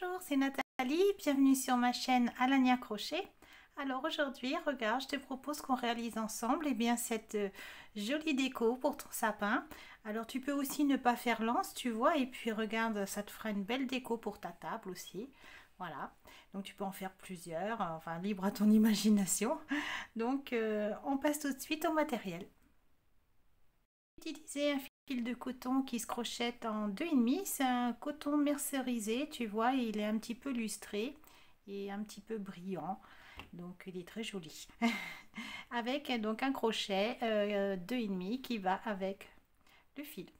Bonjour, c'est Nathalie, bienvenue sur ma chaîne Alania Crochet. Alors aujourd'hui, regarde, je te propose qu'on réalise ensemble cette jolie déco pour ton sapin. Alors tu peux aussi ne pas faire lance, tu vois, et puis regarde, ça te fera une belle déco pour ta table aussi. Voilà, donc tu peux en faire plusieurs, enfin libre à ton imagination. Donc on passe tout de suite au matériel. Utiliser un fil de coton qui se crochette en 2,5, c'est un coton mercerisé, tu vois, il est un petit peu lustré et un petit peu brillant, donc il est très joli. Avec donc un crochet 2,5 qui va avec le fil.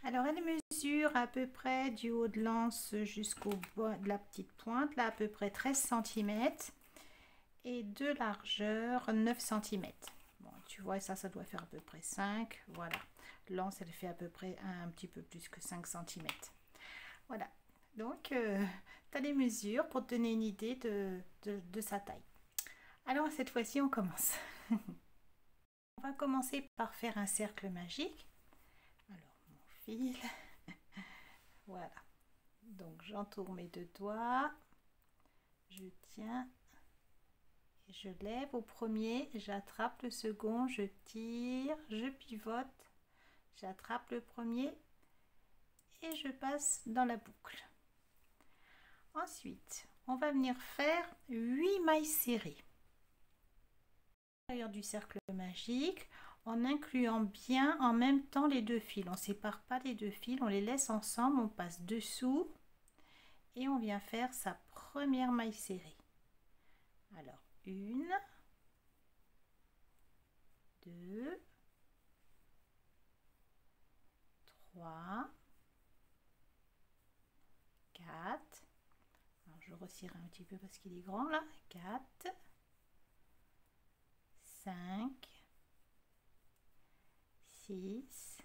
Alors elle mesure à peu près du haut de l'anse jusqu'au bas de la petite pointe, là à peu près 13 cm et de largeur 9 cm. Bon, tu vois, ça doit faire à peu près 5. Voilà. L'anse, elle fait à peu près un petit peu plus que 5 cm. Voilà. Donc, tu as les mesures pour te donner une idée de sa taille. Alors, cette fois-ci, on commence. On va commencer par faire un cercle magique. Alors, mon fil. Voilà. Donc, j'entoure mes deux doigts. Je tiens. Je lève au premier, j'attrape le second, je tire, je pivote, j'attrape le premier et je passe dans la boucle. Ensuite, on va venir faire 8 mailles serrées à l'intérieur du cercle magique en incluant bien en même temps les deux fils. On ne sépare pas les deux fils, on les laisse ensemble, on passe dessous et on vient faire sa première maille serrée. Alors, 1, 2, 3, 4, alors je resserre un petit peu parce qu'il est grand là, 4, 5, 6,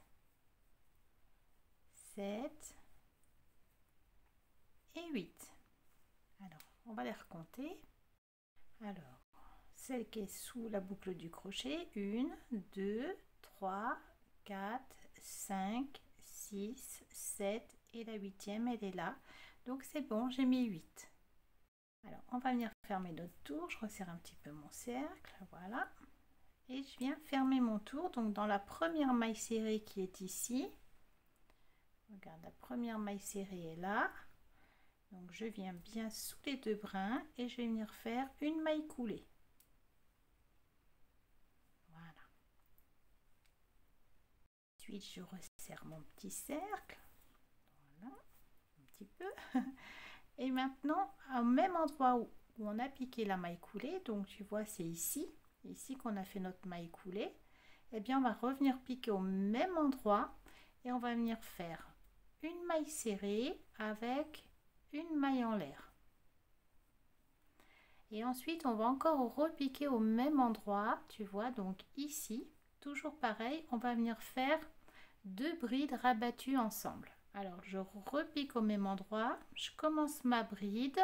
7 et 8. Alors, on va les recompter. Alors, celle qui est sous la boucle du crochet, 1, 2, 3, 4, 5, 6, 7 et la huitième, elle est là. Donc c'est bon, j'ai mis 8. Alors, on va venir fermer notre tour. Je resserre un petit peu mon cercle, voilà. Et je viens fermer mon tour. Donc dans la première maille serrée qui est ici, regarde, la première maille serrée est là. Donc je viens bien sous les deux brins et je vais venir faire une maille coulée. Voilà. Ensuite, je resserre mon petit cercle. Voilà, un petit peu. Et maintenant, au même endroit où on a piqué la maille coulée, donc tu vois, c'est ici qu'on a fait notre maille coulée, et bien on va revenir piquer au même endroit et on va venir faire une maille serrée avec une maille en l'air. Et ensuite, on va encore repiquer au même endroit, tu vois, donc ici, toujours pareil, on va venir faire deux brides rabattues ensemble. Alors, je repique au même endroit, je commence ma bride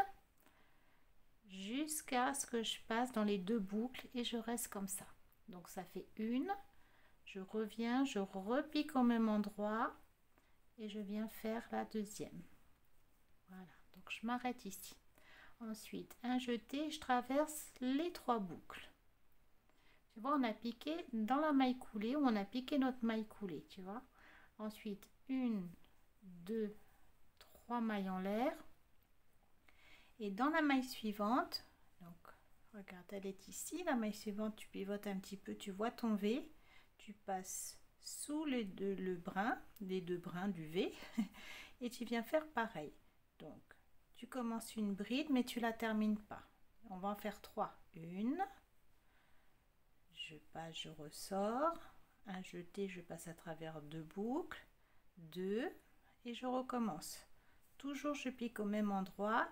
jusqu'à ce que je passe dans les deux boucles et je reste comme ça. Donc, ça fait une, je reviens, je repique au même endroit et je viens faire la deuxième. Voilà, donc je m'arrête ici. Ensuite, un jeté, je traverse les trois boucles. Tu vois, on a piqué dans la maille coulée où on a piqué notre maille coulée, tu vois. Ensuite, 1, 2, 3 mailles en l'air. Et dans la maille suivante, donc regarde, elle est ici, la maille suivante, tu pivotes un petit peu, tu vois ton V, tu passes sous les deux brins du V et tu viens faire pareil. Donc, tu commences une bride, mais tu la termines pas. On va en faire 3. 1, je passe, je ressors, un jeté, je passe à travers deux boucles, 2 et je recommence. Toujours je pique au même endroit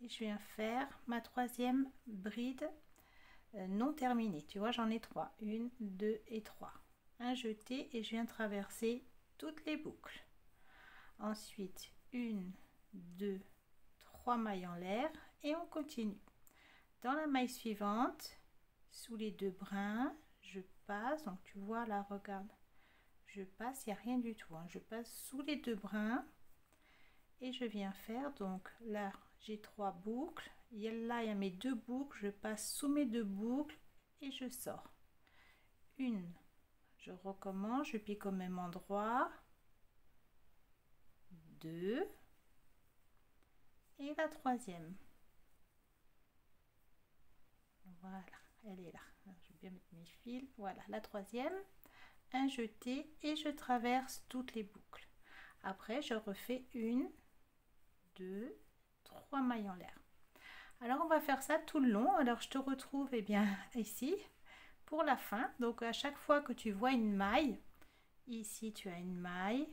et je viens faire ma troisième bride non terminée. Tu vois, j'en ai 3. 1, 2 et 3. Un jeté et je viens traverser toutes les boucles. Ensuite, 1, 2, 3 mailles en l'air et on continue. Dans la maille suivante, sous les deux brins, je passe, donc tu vois là, regarde, je passe, il n'y a rien du tout, hein. Je passe sous les deux brins et je viens faire, donc là j'ai 3 boucles, là il y a mes 2 boucles, je passe sous mes 2 boucles et je sors une, je recommence, je pique au même endroit, 2 et la troisième. Voilà, elle est là. Alors, je vais bien mettre mes fils. Voilà, la troisième, un jeté et je traverse toutes les boucles. Après, je refais 1, 2, 3 mailles en l'air. Alors, on va faire ça tout le long. Alors, je te retrouve bien ici pour la fin. Donc, à chaque fois que tu vois une maille, ici, tu as une maille.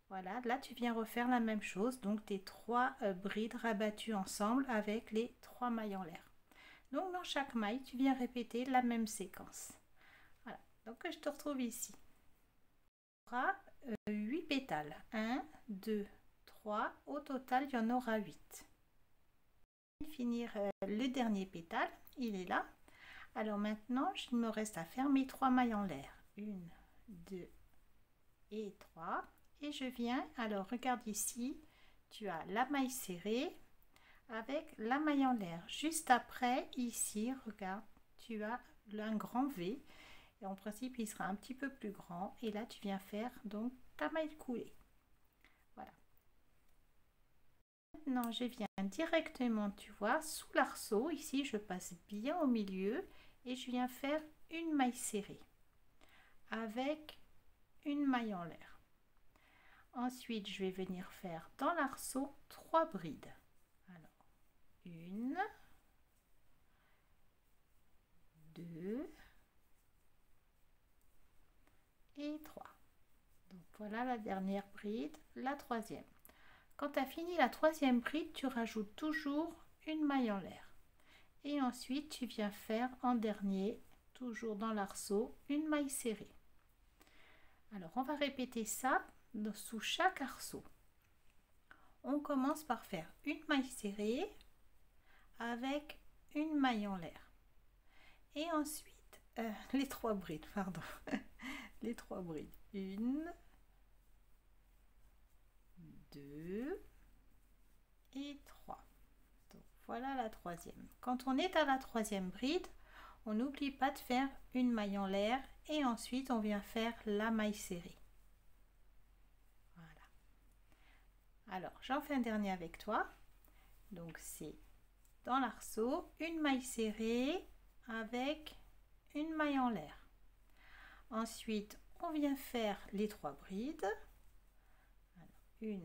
Voilà, là, tu viens refaire la même chose. Donc, tes 3 brides rabattues ensemble avec les 3 mailles en l'air. Donc dans chaque maille, tu viens répéter la même séquence. Voilà, donc je te retrouve ici. Il y aura 8 pétales. 1, 2, 3. Au total, il y en aura 8. Finir le dernier pétale, il est là. Alors maintenant, il me reste à faire mes 3 mailles en l'air. 1, 2 et 3. Et je viens, alors regarde ici, tu as la maille serrée avec la maille en l'air. Juste après, ici, regarde, tu as un grand V. Et en principe, il sera un petit peu plus grand. Et là, tu viens faire donc ta maille coulée. Voilà. Maintenant, je viens directement, tu vois, sous l'arceau. Ici, je passe bien au milieu. Et je viens faire une maille serrée. Avec une maille en l'air. Ensuite, je vais venir faire dans l'arceau 3 brides. Alors, 1, 2 et 3. Donc voilà la dernière bride, la troisième. Quand tu as fini la troisième bride, tu rajoutes toujours une maille en l'air. Et ensuite, tu viens faire en dernier, toujours dans l'arceau, une maille serrée. Alors, on va répéter ça sous chaque arceau. On commence par faire une maille serrée avec une maille en l'air. Et ensuite, les 3 brides, pardon. Les 3 brides. 1, 2 et 3. Donc voilà la troisième. Quand on est à la troisième bride, on n'oublie pas de faire une maille en l'air et ensuite on vient faire la maille serrée. Voilà. Alors j'en fais un dernier avec toi. Donc c'est dans l'arceau, une maille serrée avec une maille en l'air. Ensuite, on vient faire les 3 brides. Alors, 1,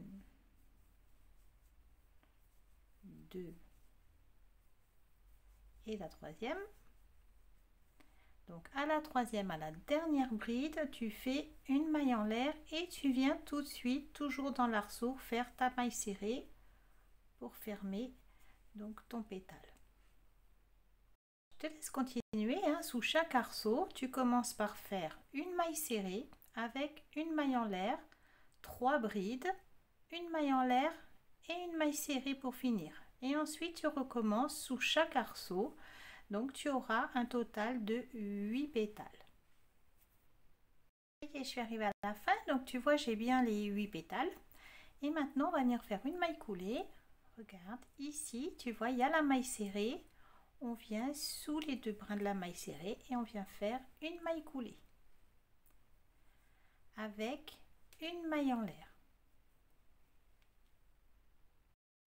2 et la troisième. Donc à la troisième, à la dernière bride, tu fais une maille en l'air et tu viens tout de suite, toujours dans l'arceau, faire ta maille serrée pour fermer donc ton pétale. Je te laisse continuer. Sous chaque arceau, tu commences par faire une maille serrée avec une maille en l'air, 3 brides, une maille en l'air et une maille serrée pour finir. Et ensuite, tu recommences sous chaque arceau. Donc, tu auras un total de 8 pétales. Ok, je suis arrivée à la fin. Donc, tu vois, j'ai bien les 8 pétales. Et maintenant, on va venir faire une maille coulée. Regarde, ici, tu vois, il y a la maille serrée. On vient sous les 2 brins de la maille serrée et on vient faire une maille coulée avec une maille en l'air.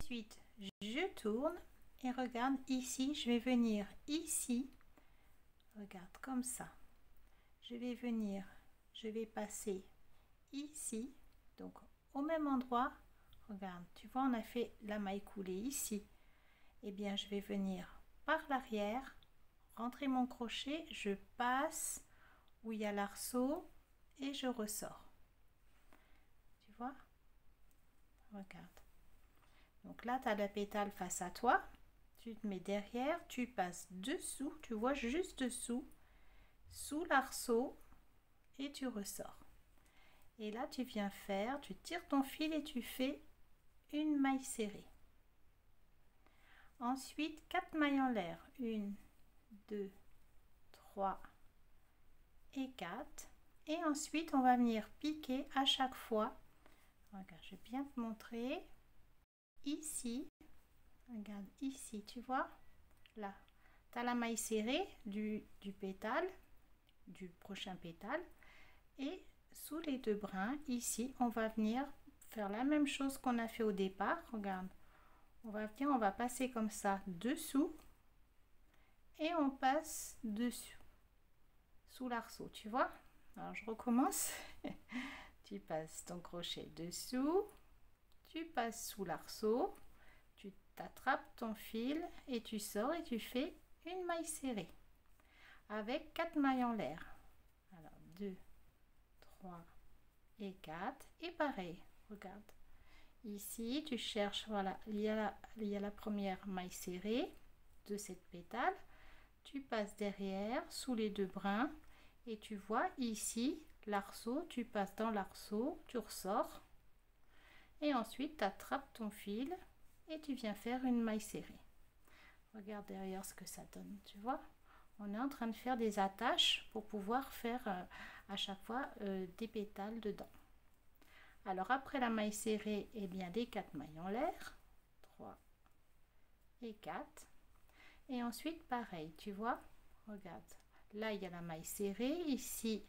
Ensuite, je tourne et regarde ici, je vais venir ici, regarde comme ça. Je vais venir, je vais passer ici, donc au même endroit. Regarde, tu vois, on a fait la maille coulée ici. Et bien, je vais venir par l'arrière, rentrer mon crochet, je passe où il y a l'arceau et je ressors. Tu vois? Regarde. Donc là, tu as la pétale face à toi. Tu te mets derrière, tu passes dessous, tu vois, juste dessous, sous l'arceau et tu ressors. Et là, tu viens faire, tu tires ton fil et tu fais une maille serrée. Ensuite, 4 mailles en l'air. 1, 2, 3 et 4. Et ensuite, on va venir piquer à chaque fois. Regarde, je vais bien te montrer. ici, regarde ici, tu vois, là, tu as la maille serrée du pétale, du prochain pétale, et sous les deux brins, ici, on va venir faire la même chose qu'on a fait au départ. Regarde, on va passer comme ça dessous, et on passe dessus, sous l'arceau, tu vois. Alors, je recommence. Tu passes ton crochet dessous, tu passes sous l'arceau, tu t'attrapes ton fil et tu sors et tu fais une maille serrée avec 4 mailles en l'air. Alors 2, 3 et 4 et pareil, regarde. Ici, tu cherches, voilà, il y a la première maille serrée de cette pétale. Tu passes derrière, sous les deux brins et tu vois ici l'arceau, tu passes dans l'arceau, tu ressors et ensuite tu attrapes ton fil et tu viens faire une maille serrée. Regarde derrière ce que ça donne, tu vois. On est en train de faire des attaches pour pouvoir faire à chaque fois des pétales dedans. Alors après la maille serrée, et bien les 4 mailles en l'air, 3 et 4. Et ensuite pareil, tu vois, regarde, là il y a la maille serrée, ici,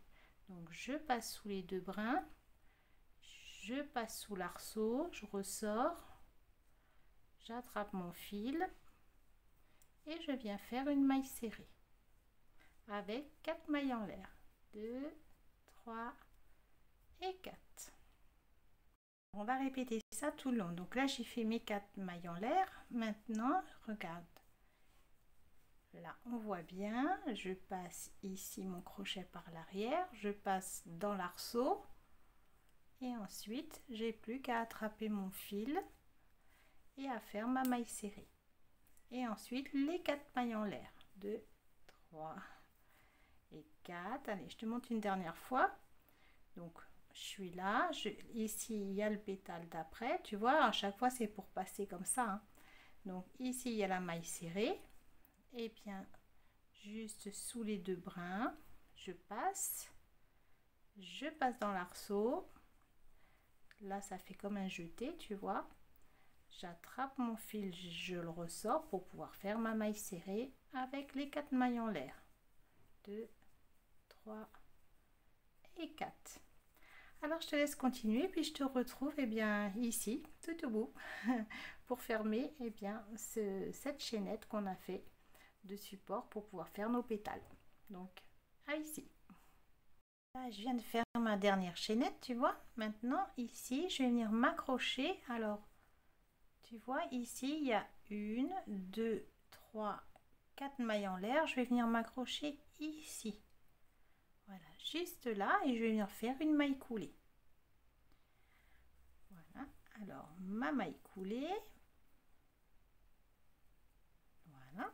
donc je passe sous les deux brins, je passe sous l'arceau, je ressors, j'attrape mon fil et je viens faire une maille serrée avec 4 mailles en l'air, 2, 3 et 4. On va répéter ça tout le long. Donc là j'ai fait mes 4 mailles en l'air. Maintenant regarde, là on voit bien, je passe ici mon crochet par l'arrière, je passe dans l'arceau et ensuite j'ai plus qu'à attraper mon fil et à faire ma maille serrée. Et ensuite les 4 mailles en l'air, 2, 3 et 4. Allez, je te montre une dernière fois. Donc je suis là, ici il y a le pétale d'après, tu vois, à chaque fois c'est pour passer comme ça, hein. Donc ici il y a la maille serrée, et bien juste sous les deux brins, je passe dans l'arceau, là ça fait comme un jeté, tu vois, j'attrape mon fil, je le ressors pour pouvoir faire ma maille serrée avec les 4 mailles en l'air, 2, 3 et 4. Alors je te laisse continuer puis je te retrouve bien ici tout au bout pour fermer bien cette chaînette qu'on a fait de support pour pouvoir faire nos pétales. Donc à ici. Là, je viens de faire ma dernière chaînette, tu vois. Maintenant ici je vais venir m'accrocher. Alors tu vois ici il y a 1, 2, 3, 4 mailles en l'air. Je vais venir m'accrocher ici. Voilà, juste là, et je vais venir faire une maille coulée. Voilà, alors ma maille coulée. Voilà.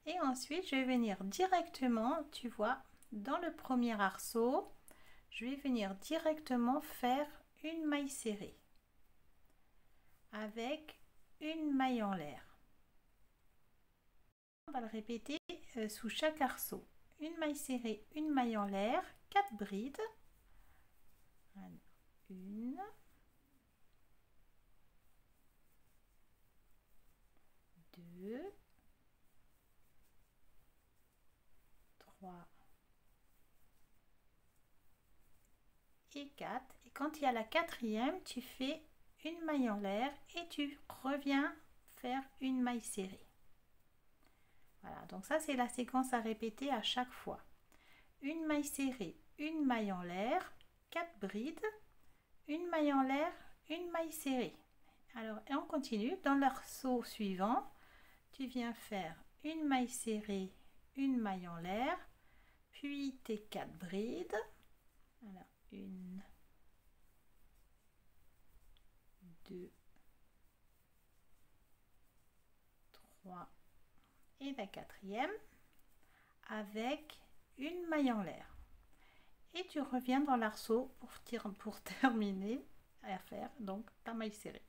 Et ensuite, je vais venir directement, tu vois, dans le premier arceau, je vais venir directement faire une maille serrée avec une maille en l'air. On va le répéter sous chaque arceau. Une maille serrée, une maille en l'air, 4 brides. Alors, 1, 2, 3 et 4. Et quand il y a la quatrième, tu fais une maille en l'air et tu reviens faire une maille serrée. Voilà, donc ça c'est la séquence à répéter à chaque fois. Une maille serrée, une maille en l'air, 4 brides, une maille en l'air, une maille serrée. Alors, et on continue. Dans l'arceau suivant, tu viens faire une maille serrée, une maille en l'air, puis tes 4 brides. Alors, 1, 2, 3 et la quatrième avec une maille en l'air. Et tu reviens dans l'arceau pour terminer à faire donc ta maille serrée.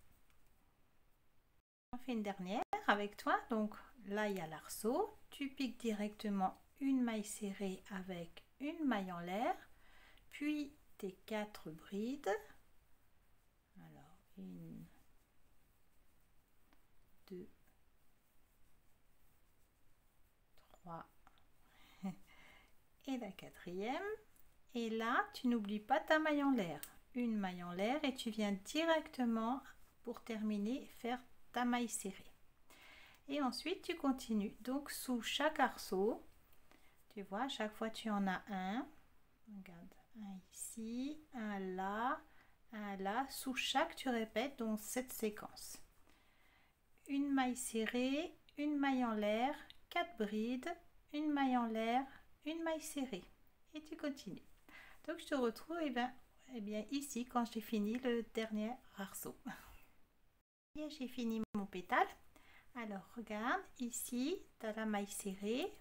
On fait une dernière avec toi. Donc là, il y a l'arceau. Tu piques directement une maille serrée avec une maille en l'air, puis tes 4 brides. Alors, 1, 2, 3 et la quatrième. Et là, tu n'oublies pas ta maille en l'air. Une maille en l'air et tu viens directement pour terminer faire ta maille serrée. Et ensuite, tu continues. Donc, sous chaque arceau, tu vois, à chaque fois, tu en as un. Regarde, un ici, un là, un là. Sous chaque, tu répètes donc cette séquence. Une maille serrée, une maille en l'air, 4 brides, une maille en l'air, une maille serrée. Et tu continues. Donc, je te retrouve eh bien, ici quand j'ai fini le dernier arceau. Et j'ai fini mon pétale. Alors, regarde, ici, tu as la maille serrée.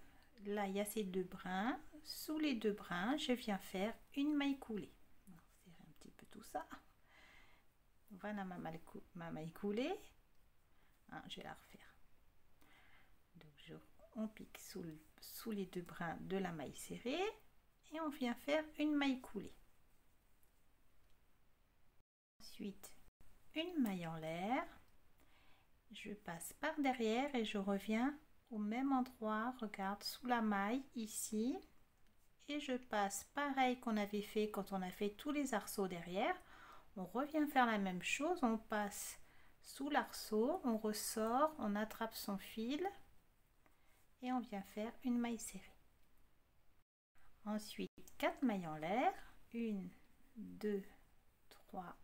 Là, il y a ces deux brins. Sous les deux brins, je viens faire une maille coulée. On va serrer un petit peu tout ça. Voilà ma maille coulée. Ah, je vais la refaire. Donc, on pique sous les deux brins de la maille serrée et on vient faire une maille coulée. Ensuite, une maille en l'air. Je passe par derrière et je reviens au même endroit, regarde, sous la maille ici, et je passe pareil qu'on avait fait quand on a fait tous les arceaux derrière. On revient faire la même chose, on passe sous l'arceau, on ressort, on attrape son fil et on vient faire une maille serrée. Ensuite, 4 mailles en l'air, 1, 2, 3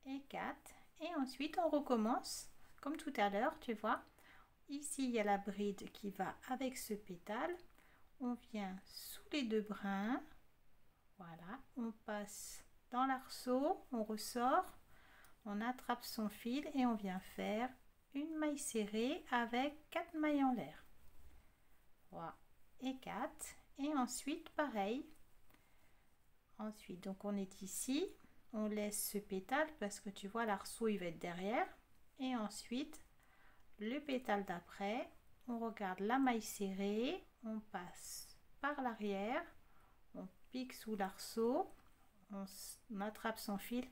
et 4, et ensuite on recommence comme tout à l'heure, tu vois. Ici, il y a la bride qui va avec ce pétale. On vient sous les deux brins. Voilà, on passe dans l'arceau, on ressort, on attrape son fil et on vient faire une maille serrée avec 4 mailles en l'air. 3 et 4. Et ensuite, pareil. Ensuite, donc on est ici. On laisse ce pétale parce que tu vois, l'arceau, il va être derrière. Et ensuite, le pétale d'après, on regarde la maille serrée, on passe par l'arrière, on pique sous l'arceau, on attrape son fil,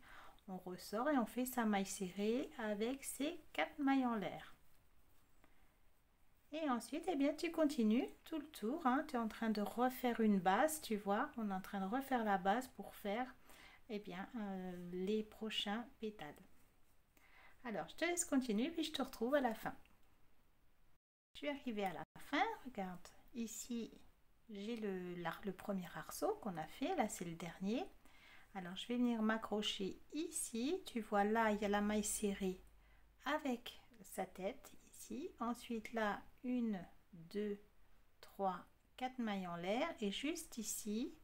on ressort et on fait sa maille serrée avec ses 4 mailles en l'air. Et ensuite, eh bien, tu continues tout le tour, hein. Tu es en train de refaire une base, tu vois, on est en train de refaire la base pour faire eh bien, les prochains pétales. Alors, je te laisse continuer, puis je te retrouve à la fin. Je suis arrivée à la fin, regarde, ici, j'ai le premier arceau qu'on a fait, là c'est le dernier. Alors, je vais venir m'accrocher ici, tu vois, là, il y a la maille serrée avec sa tête, ici. Ensuite, là, 1, 2, 3, 4 mailles en l'air, et juste ici,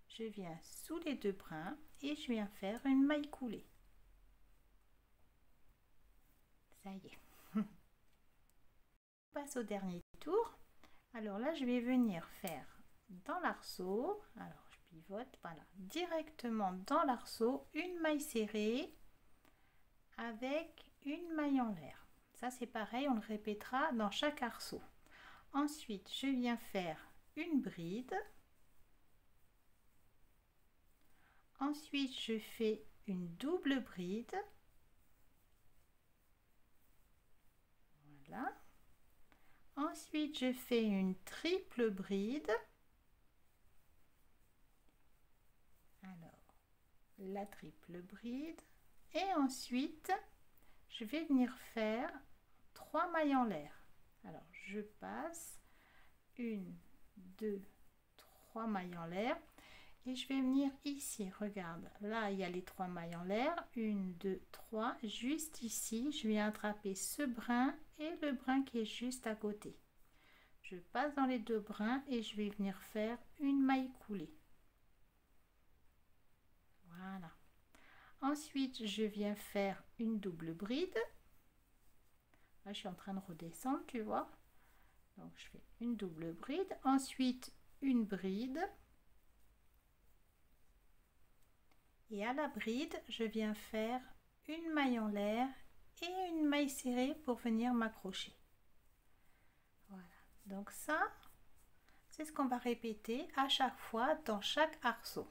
je viens sous les deux brins et je viens faire une maille coulée. Ça y est. On passe au dernier tour. Alors là, je vais venir faire dans l'arceau. Alors, je pivote, voilà, directement dans l'arceau, une maille serrée avec une maille en l'air. Ça, c'est pareil, on le répétera dans chaque arceau. Ensuite, je viens faire une bride. Ensuite, je fais une double bride. Voilà. Ensuite, je fais une triple bride. Alors, la triple bride. Et ensuite, je vais venir faire 3 mailles en l'air. Alors, je passe 1, 2, 3 mailles en l'air. Et je vais venir ici, regarde, là il y a les 3 mailles en l'air, 1, 2, 3, juste ici, je viens attraper ce brin et le brin qui est juste à côté. Je passe dans les deux brins et je vais venir faire une maille coulée. Voilà. Ensuite, je viens faire une double bride. Là, je suis en train de redescendre, tu vois. Donc, je fais une double bride. Ensuite, une bride. Et à la bride, je viens faire une maille en l'air et une maille serrée pour venir m'accrocher. Voilà, donc ça, c'est ce qu'on va répéter à chaque fois dans chaque arceau.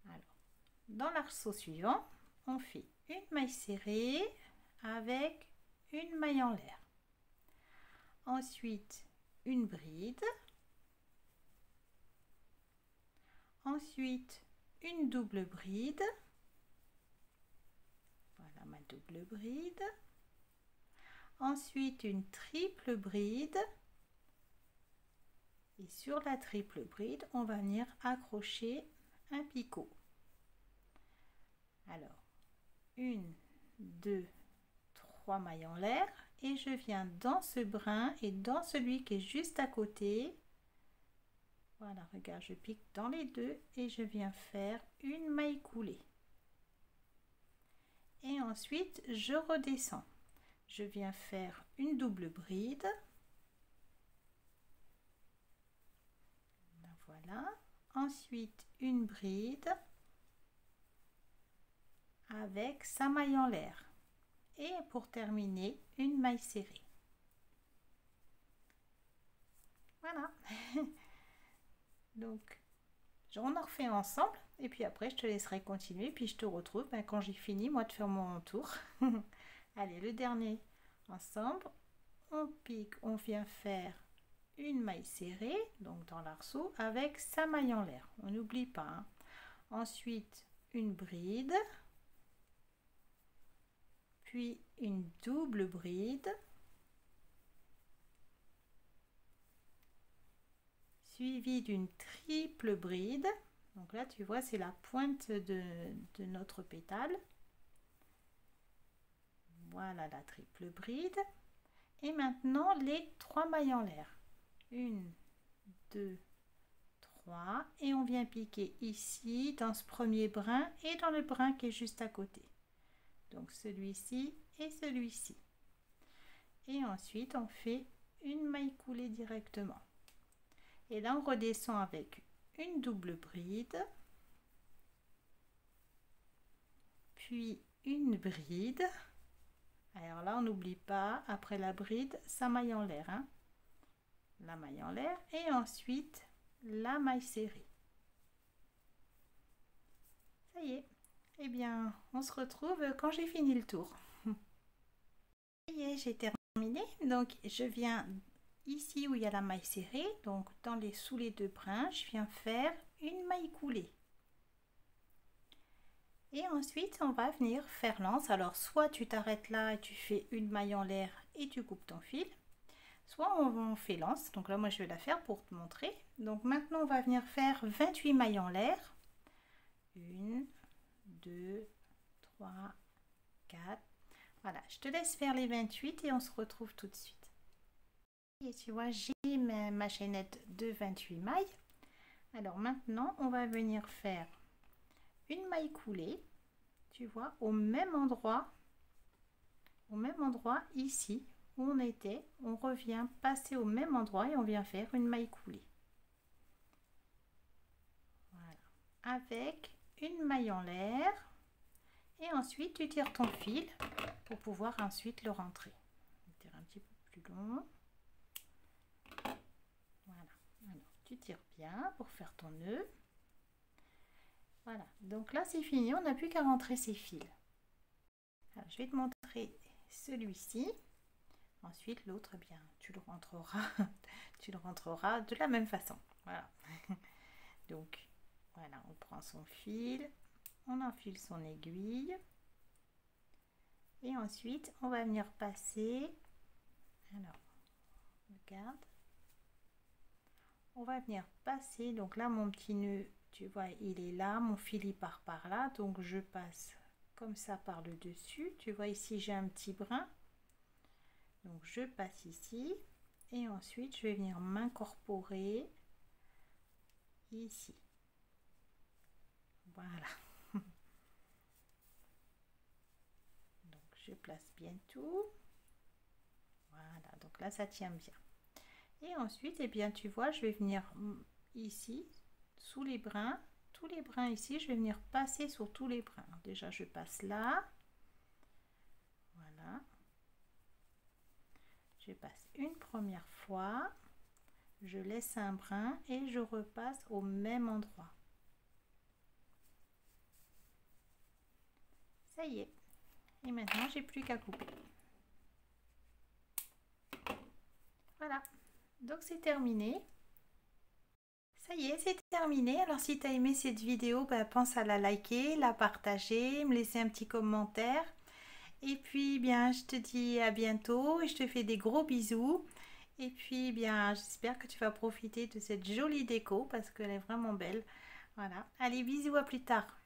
Alors, dans l'arceau suivant, on fait une maille serrée avec une maille en l'air. Ensuite, une bride. Ensuite, une double bride. Voilà ma double bride. Ensuite, une triple bride. Et sur la triple bride, on va venir accrocher un picot. Alors, 1, 2, 3 mailles en l'air. Et je viens dans ce brin et dans celui qui est juste à côté. Voilà, regarde, je pique dans les deux et je viens faire une maille coulée. Et ensuite, je redescends. Je viens faire une double bride. Voilà. Ensuite, une bride avec sa maille en l'air. Et pour terminer, une maille serrée. Voilà. Donc, on en refait ensemble. Et puis après, je te laisserai continuer. Puis je te retrouve quand j'ai fini, moi, de faire mon tour. Allez, le dernier ensemble. On pique, on vient faire une maille serrée, donc dans l'arceau, avec sa maille en l'air. On n'oublie pas. Hein. Ensuite, une bride. Puis une double bride. Suivi d'une triple bride. Donc là, tu vois, c'est la pointe de notre pétale. Voilà la triple bride. Et maintenant, les 3 mailles en l'air. 1, 2, 3. Et on vient piquer ici, dans ce premier brin et dans le brin qui est juste à côté. Donc celui-ci et celui-ci. Et ensuite, on fait une maille coulée directement. Et là, on redescend avec une double bride, puis une bride. Alors là, on n'oublie pas, après la bride, sa maille en l'air. Hein. La maille en l'air et ensuite la maille serrée. Ça y est. Eh bien, on se retrouve quand j'ai fini le tour. Ça y est, j'ai terminé. Donc, je viens ici où il y a la maille serrée, donc sous les deux brins, je viens faire une maille coulée. Et ensuite, on va venir faire l'anse. Alors, soit tu t'arrêtes là et tu fais une maille en l'air et tu coupes ton fil, soit on fait l'anse. Donc là, moi, je vais la faire pour te montrer. Donc maintenant, on va venir faire 28 mailles en l'air. 1, 2, 3, 4. Voilà, je te laisse faire les 28 et on se retrouve tout de suite. Et tu vois, j'ai ma chaînette de 28 mailles. Alors maintenant, on va venir faire une maille coulée, tu vois, au même endroit ici où on était. On revient passer au même endroit et on vient faire une maille coulée. Voilà, avec une maille en l'air. Et ensuite, tu tires ton fil pour pouvoir ensuite le rentrer. On tire un petit peu plus long. Voilà. Alors, tu tires bien pour faire ton nœud. Voilà. Donc là, c'est fini. On n'a plus qu'à rentrer ses fils. Alors, je vais te montrer celui-ci. Ensuite, l'autre, bien, tu le rentreras de la même façon. Voilà. Donc, voilà, on prend son fil. On enfile son aiguille et ensuite on va venir passer. Alors regarde, on va venir passer. Donc là, mon petit nœud, tu vois, il est là, mon fil il part par là, donc je passe comme ça par le dessus. Tu vois, ici j'ai un petit brin, donc je passe ici et ensuite je vais venir m'incorporer ici. Voilà. Je place bien tout. Voilà, donc là ça tient bien. Et ensuite, eh bien, tu vois, je vais venir ici sous les brins, tous les brins ici, je vais venir passer sur tous les brins. Déjà, je passe là. Voilà. Je passe une première fois, je laisse un brin et je repasse au même endroit. Ça y est. Et maintenant, j'ai plus qu'à couper. Voilà, donc c'est terminé. Ça y est, c'est terminé. Alors si tu as aimé cette vidéo, pense à la liker, la partager, me laisser un petit commentaire. Et puis bien, je te dis à bientôt et je te fais des gros bisous. Et puis bien, j'espère que tu vas profiter de cette jolie déco parce qu'elle est vraiment belle. Voilà. Allez, bisous, à plus tard.